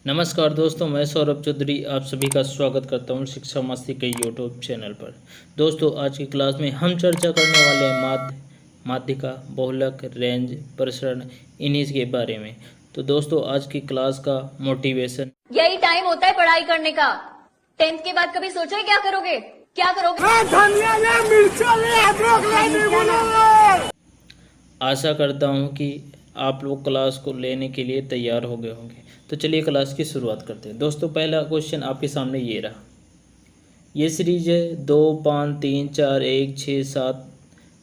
नमस्कार दोस्तों, मैं सौरभ चौधरी आप सभी का स्वागत करता हूं शिक्षा मस्ती के यूट्यूब चैनल पर। दोस्तों, आज की क्लास में हम चर्चा करने वाले हैं माध्यिका, बहुलक, रेंज, प्रसरण, इन्हीं के बारे में। तो दोस्तों, आज की क्लास का मोटिवेशन यही टाइम होता है पढ़ाई करने का। 10th के बाद कभी सोचा है क्या करोगे? क्या करोगे? आशा करता हूं कि आप लोग क्लास को लेने के लिए तैयार हो गए होंगे। तो चलिए क्लास की शुरुआत करते हैं। दोस्तों, पहला क्वेश्चन आपके सामने ये रहा। ये सीरीज है 2, 5, 3, 4, 1, 6, 7।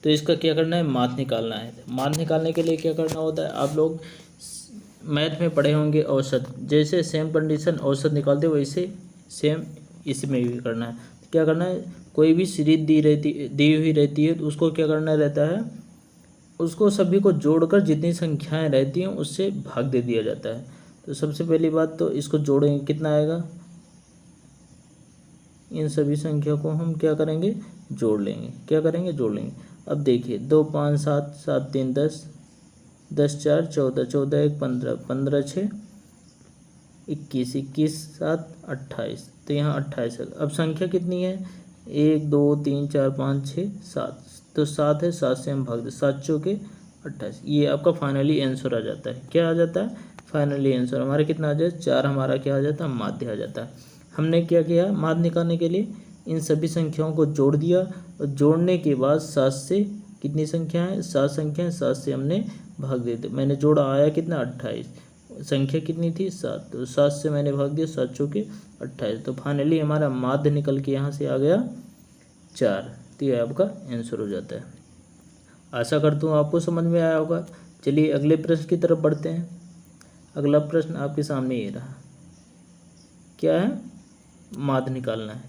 तो इसका क्या करना है? माध्य निकालना है। माध्य निकालने के लिए क्या करना होता है? आप लोग मैथ में पढ़े होंगे औसत। जैसे सेम कंडीशन औसत निकालते वैसे सेम इसमें भी करना है। क्या करना है? कोई भी सीरीज दी हुई रहती है तो उसको क्या करना रहता है? उसको सभी को जोड़कर जितनी संख्याएं रहती हैं उससे भाग दे दिया जाता है। तो सबसे पहली बात तो इसको जोड़ेंगे, कितना आएगा? इन सभी संख्या को हम क्या करेंगे? जोड़ लेंगे। क्या करेंगे? जोड़ लेंगे। अब देखिए, 2, 5, 7, 7, 3, 10, 10, 4, 14, 14, 1, 15, 15, 6, 21, 21, 7, 28। तो यहाँ 28 है। अब संख्या कितनी है? 1, 2, 3, 4, 5, 6, 7। तो 7 है, 7 से हम भाग दे, 7 चौके 28। ये आपका फाइनली आंसर आ जाता है। क्या आ जाता है? फाइनली आंसर हमारा कितना आ जाए? 4 हमारा क्या आ जाता है? माध्य आ जाता है। हमने क्या किया? माध्य निकालने के लिए इन सभी संख्याओं को जोड़ दिया और जोड़ने के बाद 7 से कितनी संख्या है? 7 संख्या, 7 से हमने भाग दे दिया। मैंने जोड़ा, आया कितना? 28। संख्या कितनी थी? 7। तो 7 से मैंने भाग दिया, 7 चौके 28। तो फाइनली हमारा माध्य निकल के यहाँ से आ गया 4। तो ये आपका आंसर हो जाता है। आशा करता हूँ आपको समझ में आया होगा। चलिए अगले प्रश्न की तरफ बढ़ते हैं। अगला प्रश्न आपके सामने ये रहा। क्या है? माध्य निकालना है।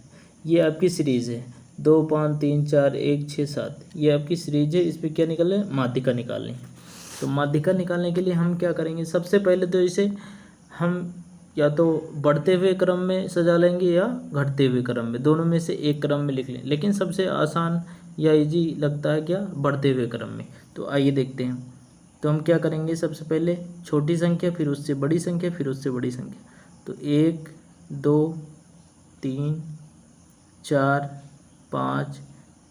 ये आपकी सीरीज है 2, 5, 3, 4, 1, 6, 7। ये आपकी सीरीज है। इस पर क्या निकालना है? माध्यिका निकालनी है। तो माध्यिका निकालने के लिए हम क्या करेंगे? सबसे पहले तो इसे हम या तो बढ़ते हुए क्रम में सजा लेंगे या घटते हुए क्रम में, दोनों में से एक क्रम में लिख लें। लेकिन सबसे आसान या इजी लगता है क्या? बढ़ते हुए क्रम में। तो आइए देखते हैं। तो हम क्या करेंगे? सबसे पहले छोटी संख्या, फिर उससे बड़ी संख्या, फिर उससे बड़ी संख्या। तो 1, 2, 3, 4, 5,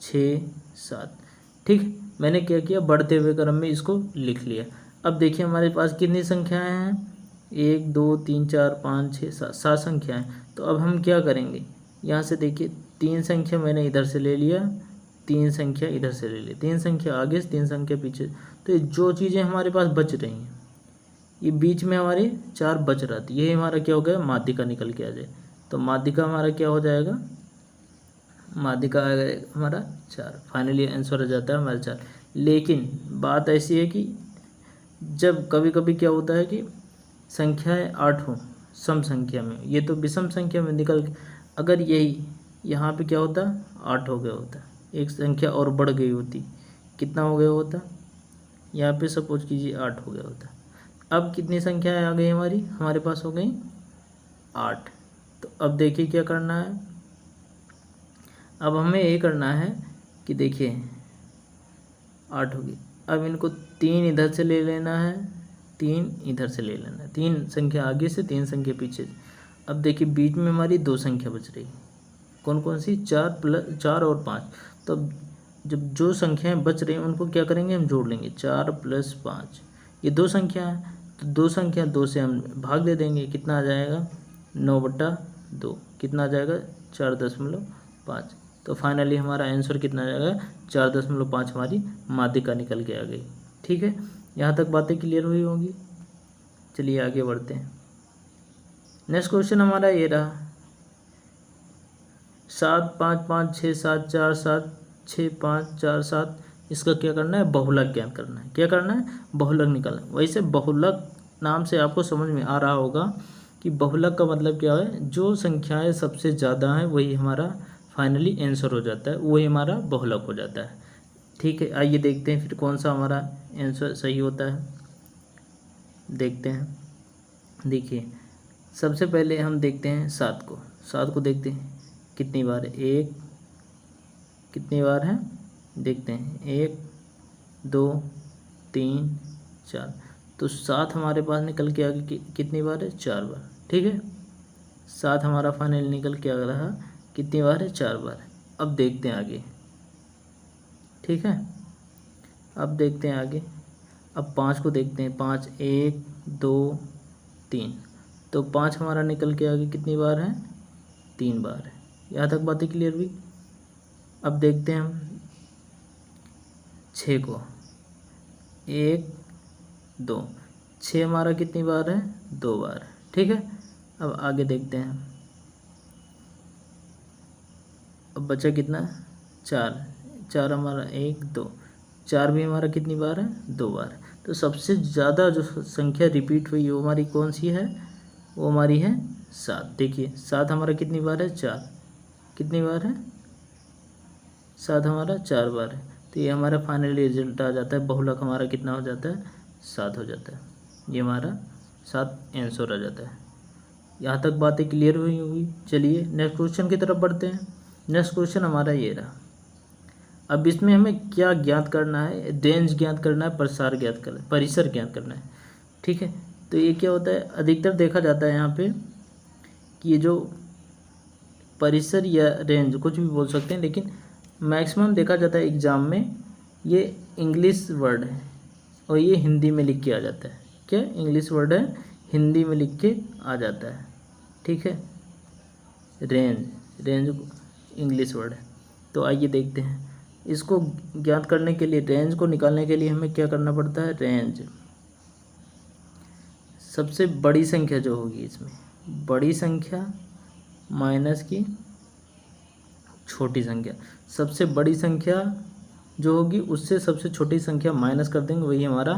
6, 7। ठीक, मैंने क्या किया? बढ़ते हुए क्रम में इसको लिख लिया। अब देखिए हमारे पास कितनी संख्याएं हैं? 1, 2, 3, 4, 5, 6, 7, 7 संख्याएं। तो अब हम क्या करेंगे? यहाँ से देखिए, 3 संख्या मैंने इधर से ले लिया, 3 संख्या इधर से ले ली, 3 संख्या आगे से 3 संख्या पीछे। तो ये जो चीज़ें हमारे पास बच रही हैं, ये बीच में हमारे 4 बच रहा था, ये हमारा क्या हो गया? माध्यिका निकल के आ जाए। तो माध्यिका हमारा क्या हो जाएगा? माध्यिका आ गया हमारा 4। फाइनली आंसर आ जाता है हमारा 4। लेकिन बात ऐसी है कि जब कभी कभी क्या होता है कि संख्याएं 8 हों सम संख्या में, ये तो विषम संख्या में निकल, अगर यही यहाँ पे क्या होता? 8 हो गया होता, एक संख्या और बढ़ गई होती, कितना हो गया होता? यहाँ पे सपोज कीजिए 8 हो गया होता। अब कितनी संख्याएं आ गई हमारी? हमारे पास हो गई 8। तो अब देखिए क्या करना है। अब हमें ये करना है कि देखिए 8 होगी। अब इनको 3 इधर से ले लेना है, 3 इधर से ले लेना है, 3 संख्या आगे से 3 संख्या पीछे से। अब देखिए बीच में हमारी 2 संख्या बच रही, कौन कौन सी? 4 और 5। तो अब जब जो संख्याएं बच रही हैं उनको क्या करेंगे? हम जोड़ लेंगे। 4 + 5, ये 2 संख्या है। तो 2 संख्या 2 से हम भाग दे देंगे, कितना आ जाएगा? 9/2। कितना आ जाएगा? 4.5। तो फाइनली हमारा आंसर कितना आ जाएगा? 4.5 हमारी माध्यिका निकल के आ गई। ठीक है, यहाँ तक बातें क्लियर हुई होंगी। चलिए आगे बढ़ते हैं। नेक्स्ट क्वेश्चन हमारा ये रहा। 7, 5, 5, 6, 7, 4, 7, 6, 5, 4, 7। इसका क्या करना है? बहुलक ज्ञात करना है। क्या करना है? बहुलक निकालना है। वैसे बहुलक नाम से आपको समझ में आ रहा होगा कि बहुलक का मतलब क्या है? जो संख्याएं सबसे ज़्यादा हैं वही हमारा फाइनली आंसर हो जाता है, वही हमारा बहुलक हो जाता है। ठीक है, आइए देखते हैं फिर कौन सा हमारा आंसर सही होता है। देखते हैं। देखिए सबसे पहले हम देखते हैं 7 को। 7 को देखते हैं कितनी बार है। 1 कितनी बार है? देखते हैं। 1, 2, 3, 4। तो 7 हमारे पास निकल के आगे कितनी बार है, 4 बार। ठीक है, 7 हमारा फाइनल निकल के आ रहा कितनी बार है, 4 बार। अब देखते हैं आगे। ठीक है, अब देखते हैं आगे। अब 5 को देखते हैं, 5 1 2 3, तो 5 हमारा निकल के आगे कितनी बार है, 3 बार है। यहाँ तक बातें क्लियर हुई। अब देखते हैं हम 6 को, 1 2, 6 हमारा कितनी बार है, 2 बार है। ठीक है, अब आगे देखते हैं। अब बचा कितना, 4, 4 हमारा 1 2, 4 भी हमारा कितनी बार है, 2 बार है। तो सबसे ज़्यादा जो संख्या रिपीट हुई वो हमारी कौन सी है, वो हमारी है 7। देखिए 7 हमारा कितनी बार है, 4, कितनी बार है, 7 हमारा 4 बार है। तो ये हमारा फाइनली रिजल्ट आ जाता है, बहुलक हमारा कितना हो जाता है, 7 हो जाता है। ये हमारा 7 आंसर आ जाता है। यहाँ तक बातें क्लियर हुई होगी। चलिए नेक्स्ट क्वेश्चन की तरफ बढ़ते हैं। नेक्स्ट क्वेश्चन हमारा ये रहा। अब इसमें हमें क्या ज्ञात करना है, रेंज ज्ञात करना है, प्रसार ज्ञात करना है, परिसर ज्ञात करना है। ठीक है, तो ये क्या होता है, अधिकतर देखा जाता है यहाँ पे कि ये जो परिसर या रेंज कुछ भी बोल सकते हैं, लेकिन मैक्सिमम देखा जाता है एग्ज़ाम में ये इंग्लिश वर्ड है और ये हिंदी में लिख के आ जाता है। क्या इंग्लिश वर्ड है, हिंदी में लिख के आ जाता है। ठीक है, रेंज इंग्लिश वर्ड है। तो आइए देखते हैं इसको ज्ञात करने के लिए, रेंज को निकालने के लिए हमें क्या करना पड़ता है। रेंज सबसे बड़ी संख्या जो होगी, इसमें बड़ी संख्या माइनस की छोटी संख्या, सबसे बड़ी संख्या जो होगी उससे सबसे छोटी संख्या माइनस कर देंगे, वही हमारा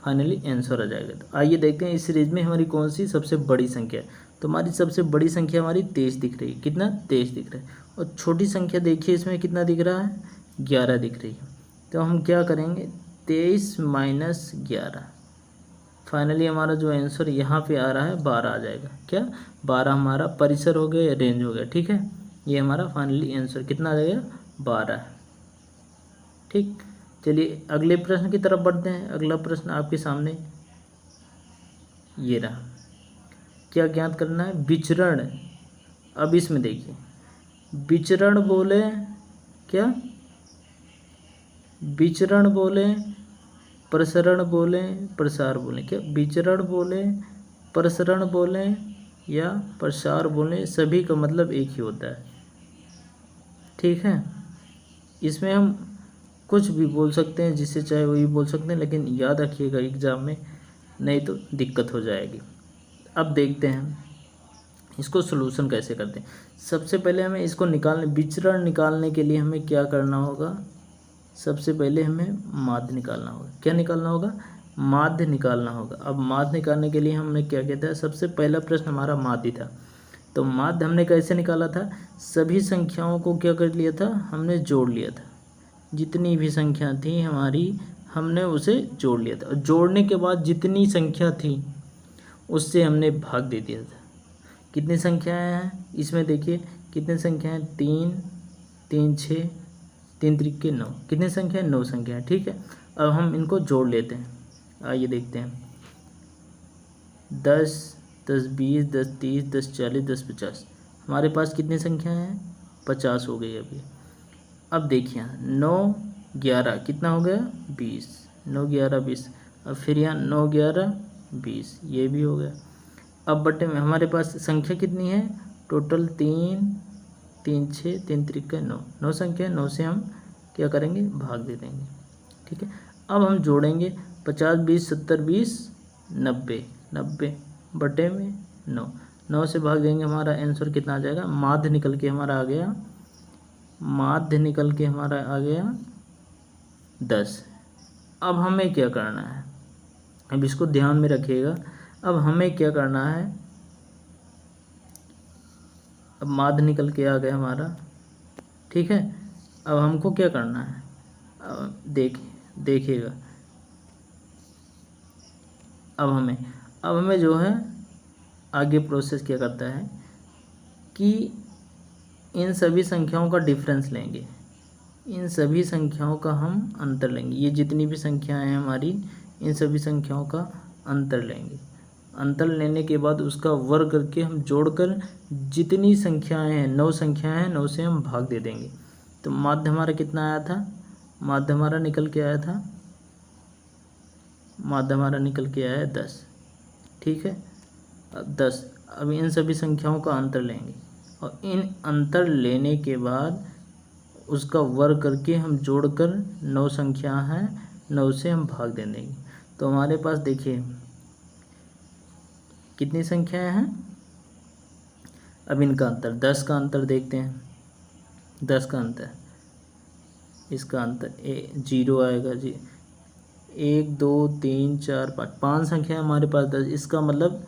फाइनली आंसर आ जाएगा। तो आइए देखते हैं इस सीरीज में हमारी कौन सी सबसे बड़ी संख्या है। तो हमारी सबसे बड़ी संख्या हमारी 23 दिख रही है। कितना, 23 दिख रहा है। और छोटी संख्या देखिए इसमें कितना दिख रहा है, 11 दिख रही है। तो हम क्या करेंगे, 23 माइनस 11, फाइनली हमारा जो आंसर यहाँ पे आ रहा है 12 आ जाएगा। क्या, 12 हमारा परिसर हो गया, रेंज हो गया। ठीक है, ये हमारा फाइनली आंसर कितना आ जाएगा, 12। ठीक, चलिए अगले प्रश्न की तरफ बढ़ते हैं। अगला प्रश्न आपके सामने ये रहा। क्या ज्ञात करना है, विचरण। अब इसमें देखिए विचरण बोले क्या, विचरण बोले, प्रसरण बोले, प्रसार बोले। क्या विचरण बोले, प्रसरण बोले या प्रसार बोले, सभी का मतलब एक ही होता है। ठीक है, इसमें हम कुछ भी बोल सकते हैं, जिससे चाहे वही बोल सकते हैं, लेकिन याद रखिएगा एग्ज़ाम में, नहीं तो दिक्कत हो जाएगी। अब देखते हैं इसको सलूशन कैसे करते हैं। सबसे पहले हमें इसको विचरण निकालने के लिए हमें क्या करना होगा, सबसे पहले हमें माध्य निकालना होगा। क्या निकालना होगा, माध्य निकालना होगा। अब माध्य निकालने के लिए हमने क्या किया था, सबसे पहला प्रश्न हमारा माध्य था। तो माध्य हमने कैसे निकाला था, सभी संख्याओं को क्या कर लिया था, हमने जोड़ लिया था। जितनी भी संख्या थी हमारी, हमने उसे जोड़ लिया था। और जोड़ने के बाद जितनी संख्या थी उससे हमने भाग दे दिया था। कितनी संख्याएं हैं इसमें, देखिए कितनी संख्याएं, 3 3 6 3 त्रिके 9, कितनी संख्या है, 9 संख्या है। ठीक है, अब हम इनको जोड़ लेते हैं। आइए देखते हैं, 10 10 20 10 30 10 40 10 50, हमारे पास कितनी संख्या है, 50 हो गई अभी। अब देखिए 9 11 कितना हो गया, 20, 9 11 20। अब फिर यहाँ 9 11 20, ये भी हो गया। अब बटे में हमारे पास संख्या कितनी है, टोटल 3 3 6 3 त्रिके 9, 9 संख्या, 9 से हम क्या करेंगे, भाग दे देंगे। ठीक है, अब हम जोड़ेंगे 50 20 70 20 90, 90 बटे में 9, 9 से भाग देंगे, हमारा आंसर कितना आ जाएगा, माध्य निकल के हमारा आ गया, माध्य निकल के हमारा आ गया 10। अब हमें क्या करना है, अब इसको ध्यान में रखिएगा। अब हमें क्या करना है, अब माध्य निकल के आ गया हमारा। ठीक है, अब हमको क्या करना है, अब देखिएगा। अब हमें जो है आगे प्रोसेस क्या करता है कि इन सभी संख्याओं का डिफरेंस लेंगे, इन सभी संख्याओं का हम अंतर लेंगे। ये जितनी भी संख्याएं हैं हमारी, इन सभी संख्याओं का अंतर लेंगे। अंतर लेने के बाद उसका वर्ग करके हम जोड़कर जितनी संख्याएं हैं, 9 संख्याएं हैं, 9 से हम भाग दे देंगे। तो माध्य हमारा कितना आया था? माध्य हमारा निकल के आया था, माध्य हमारा निकल के आया है 10। ठीक है, अब 10। अब इन सभी संख्याओं का अंतर लेंगे और इन अंतर लेने के बाद उसका वर्ग करके हम जोड़कर 9 संख्या हैं, 9 से हम भाग दे देंगे। तो हमारे पास देखिए कितनी संख्याएं हैं। अब इनका अंतर, 10 का अंतर देखते हैं। 10 का अंतर, इसका अंतर 0 आएगा जी। 1 2 3 4 5, 5 संख्या हमारे पास 10। इसका मतलब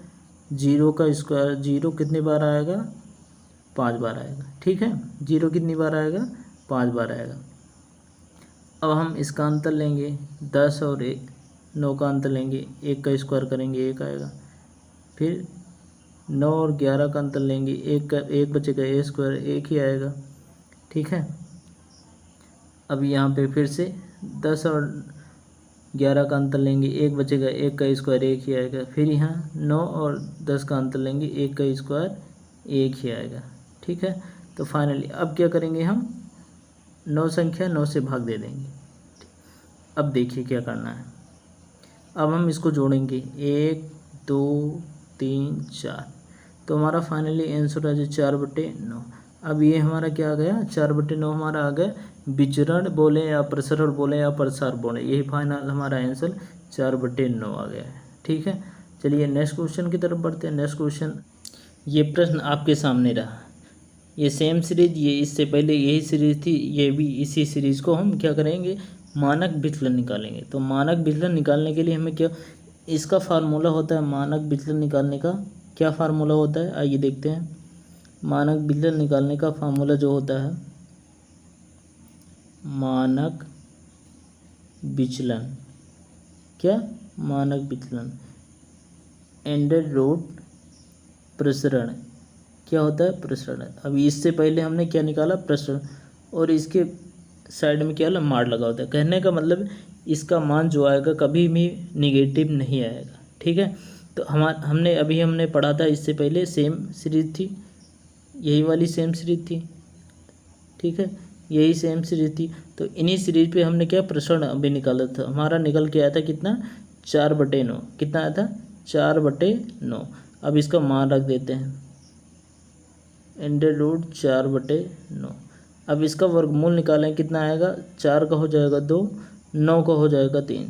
0 का स्क्वायर, 0 कितनी बार आएगा? 5 बार आएगा। ठीक है, 0 कितनी बार आएगा? 5 बार आएगा। अब हम इसका अंतर लेंगे, 10 और 9 का अंतर लेंगे, 1 का स्क्वायर करेंगे 1 आएगा। फिर 9 और 11 का अंतर लेंगे, 1 बचेगा, ए स्क्वायर 1 ही आएगा। ठीक है, अब यहाँ पे फिर से 10 और 11 का अंतर लेंगे, 1 बचेगा, 1 का स्क्वायर 1 ही आएगा। फिर यहाँ 9 और 10 का अंतर लेंगे, 1 का स्क्वायर 1 ही आएगा। ठीक है, तो फाइनली अब क्या करेंगे हम? 9 संख्या 9 से भाग दे देंगे। अब देखिए क्या करना है। अब हम इसको जोड़ेंगे, 1 2 3 4, तो हमारा फाइनली आंसर आ जाए 4/9। अब ये हमारा क्या आ गया? 4/9 हमारा आ गया। विचरण बोले या प्रसरण बोले या प्रसार बोले, यही फाइनल हमारा आंसर 4/9 आ गया है। ठीक है, चलिए नेक्स्ट क्वेश्चन की तरफ बढ़ते हैं। नेक्स्ट क्वेश्चन, ये प्रश्न आपके सामने रहा। ये सेम सीरीज, ये इससे पहले यही सीरीज थी, ये भी इसी सीरीज को हम क्या करेंगे? मानक विचलन निकालेंगे। तो मानक विचलन निकालने के लिए हमें क्या, इसका फार्मूला होता है मानक विचलन निकालने का। क्या फार्मूला होता है आइए देखते हैं। मानक विचलन निकालने का फार्मूला जो होता है, मानक विचलन, क्या? मानक विचलन अंडर रूट प्रसरण, क्या होता है? प्रसरण। अभी इससे पहले हमने क्या निकाला? प्रसरण, और इसके साइड में क्या मार लगा होता है। कहने का मतलब इसका मान जो आएगा कभी भी निगेटिव नहीं आएगा। ठीक है, तो हमने पढ़ा था इससे पहले, सेम सीरीज थी, यही वाली सेम सीरीज थी। ठीक है, यही सेम सीरीज थी। तो इन्हीं सीरीज पे हमने क्या प्रसरण अभी निकाला था। हमारा निकल के आया था कितना? 4/9। कितना आया था? 4/9। अब इसका मान रख देते हैं, अंडर रूट 4/9। अब इसका वर्गमूल निकालें, कितना आएगा? 4 का हो जाएगा 2, 9 का हो जाएगा 3।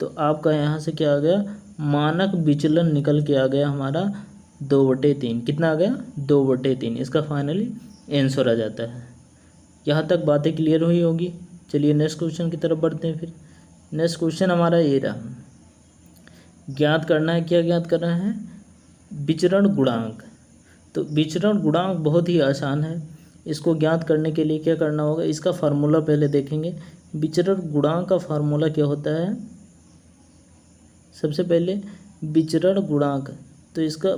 तो आपका यहाँ से क्या आ गया? मानक विचलन निकल के आ गया हमारा 2/3। कितना आ गया? 2/3। इसका फाइनली आंसर आ जाता है। यहाँ तक बातें क्लियर हुई होगी। चलिए नेक्स्ट क्वेश्चन की तरफ बढ़ते हैं। फिर नेक्स्ट क्वेश्चन हमारा ये रहा, ज्ञात करना है। क्या ज्ञात करना है? विचरण गुणांक। तो विचरण गुणांक बहुत ही आसान है। इसको ज्ञात करने के लिए क्या करना होगा? इसका फार्मूला पहले देखेंगे। विचरण गुणांक का फार्मूला क्या होता है? सबसे पहले विचरण गुणांक, तो इसका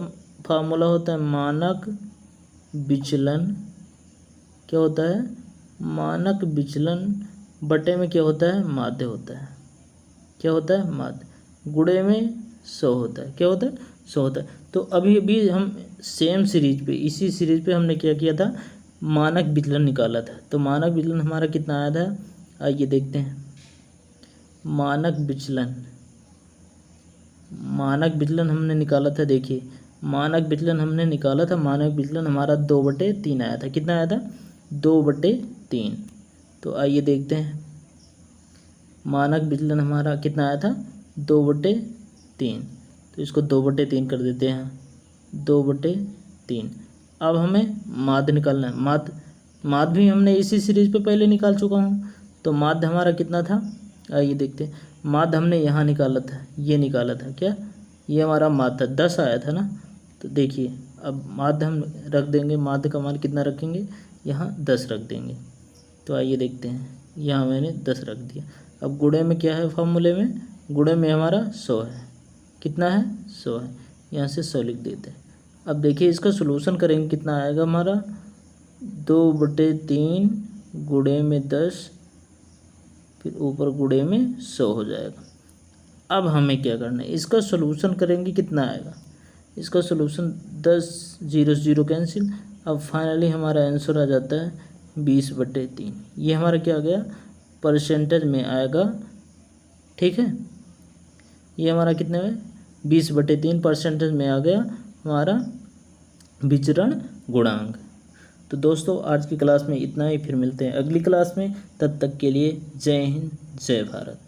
फार्मूला होता है मानक विचलन। क्या होता है? मानक विचलन बटे में क्या होता है? माध्य होता है। क्या होता है? माध्य। गुणे में 100 होता है। क्या होता है? 100 होता है। तो अभी हम सेम सीरीज पे, इसी सीरीज पे हमने क्या किया था? मानक विचलन निकाला था। तो मानक विचलन हमारा कितना आया था? आइए देखते हैं। मानक विचलन हमने निकाला था। देखिए मानक विचलन हमने निकाला था, मानक विचलन हमारा 2/3 आया था। कितना आया था? 2/3। तो आइए देखते हैं, मानक विचलन हमारा कितना आया था? 2/3। तो इसको 2/3 कर देते हैं, 2/3। अब हमें माध्य निकालना है। माध्य भी हमने इसी सीरीज पे पहले निकाल चुका हूँ। तो माध्य हमारा कितना था? आइए देखते हैं। माध्य हमने यहाँ निकाला था, ये निकाला था। क्या? ये हमारा माध्य था, 10 आया था ना। तो देखिए अब माध्य हम रख देंगे। माध्य का मान कितना रखेंगे? यहाँ 10 रख देंगे। तो आइए देखते हैं, यहाँ मैंने 10 रख दिया। अब गुणे में क्या है? फॉर्मूले में गुणे में हमारा 100 है। कितना है? 100 है। यहाँ से 100 लिख देते हैं। अब देखिए इसका सलूशन करेंगे, कितना आएगा हमारा? 2/3 गुणे में 10, फिर ऊपर गुणे में 100 हो जाएगा। अब हमें क्या करना है, इसका सोल्यूशन करेंगे, कितना आएगा इसका सोल्यूशन, 10 0 0 कैंसिल। अब फाइनली हमारा आंसर आ जाता है 20/3। ये हमारा क्या आ गया, परसेंटेज में आएगा, ठीक है। ये हमारा कितने में, 20/3 परसेंटेज में आ गया हमारा विचरण गुणांक। तो दोस्तों आज की क्लास में इतना ही, फिर मिलते हैं अगली क्लास में। तब तक के लिए जय हिंद, जय भारत।